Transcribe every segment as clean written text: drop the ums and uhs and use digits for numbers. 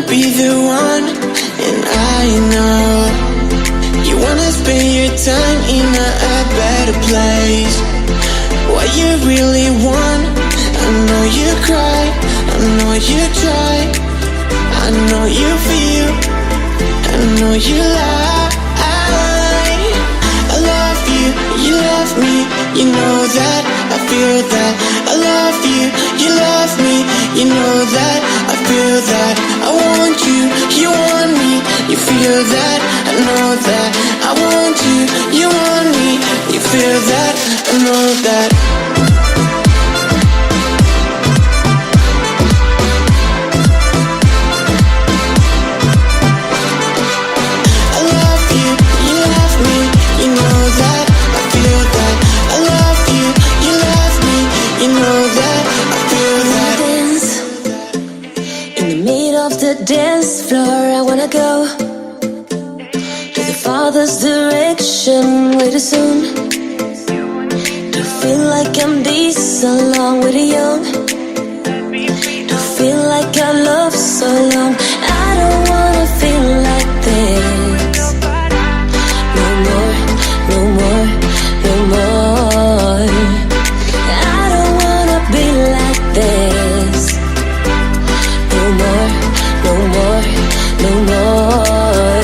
Be the one, and I know you wanna spend your time in a better place. What you really want, I know you cry, I know you try, I know you feel, I know you lie. I love you, you love me, you know that, I feel that. I love you, you love me, you know that, I feel that. I want you, you want me, you feel that, I know that. I want you, you want me, you feel that, I know that. I love you, you love me, you know that, I feel that. I love you, you love me, you know that, I feel that. Dance in the middle of the dance floor, I wanna go to the farthest direction way too soon. To feel like I'm this along with the young, to feel like I love so long. I don't wanna feel like this no more, no more, no more. I don't wanna be like this no more, no more, no more.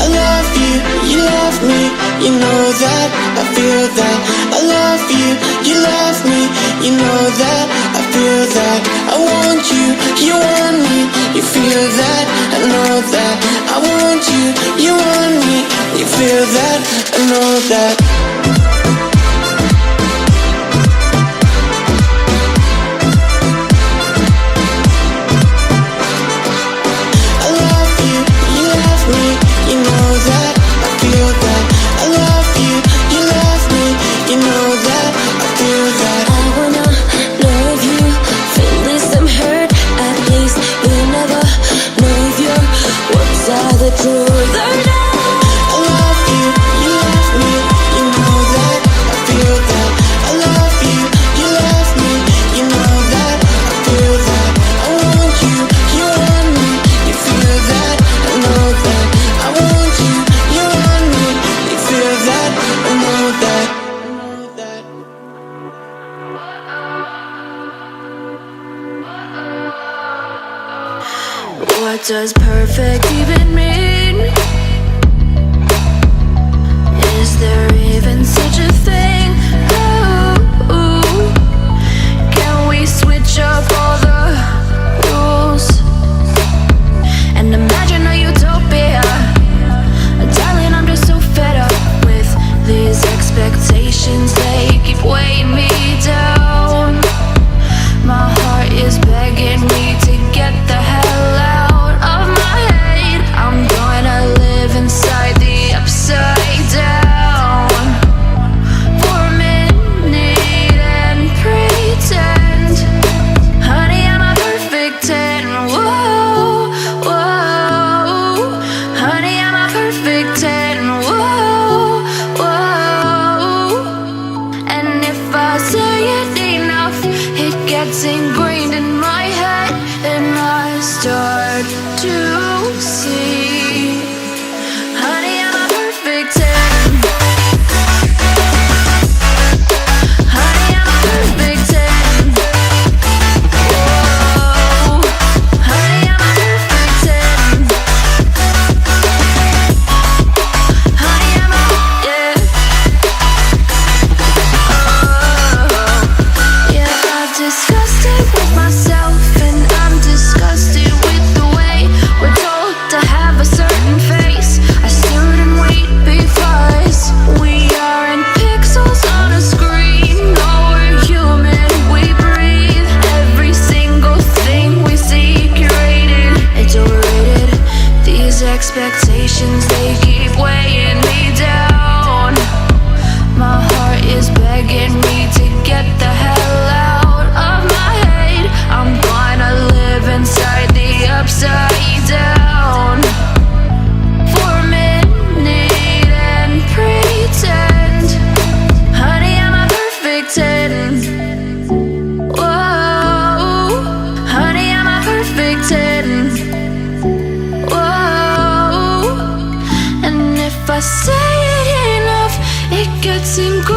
I love you, you love me, you know that, I feel that. I love you, you love me, you know that, I feel that. I want you, you want me, you feel that, I know that. I want you, you want me, you feel that, I know that. I love you, you love me, you know that, I feel that. I love you, you love me, you know that, I feel that. I wanna know if you feel this I'm hurt. At least you never know if your words are the truth or not. I love you, you love me, you know that, I feel that. I love you, you love me, you know that, I feel that. I want you, you want me, you feel that, I know that. I want you, you want me, you feel that, I know that. What does perfect even mean? Is there even such a thing? Ooh, can we switch up all the rules and imagine a utopia? Darling, I'm just so fed up with these expectations. They keep weighing me down. My heart is begging me to get the hell out of my head. I'm gonna live inside the upside down for a minute and pretend, honey, I'm a perfect 10. Whoa, whoa, honey, I'm a perfect 10. Whoa, whoa, and if I say it enough, it gets ingrained in my head, and I start to see, honey, I'm a perfect 10. Honey, I'm a perfect 10. Whoa, honey, I'm a perfect 10. Honey, I'm a, yeah. Oh, yeah, I've discussed it with myself, and I'm disgusted with the way getting good.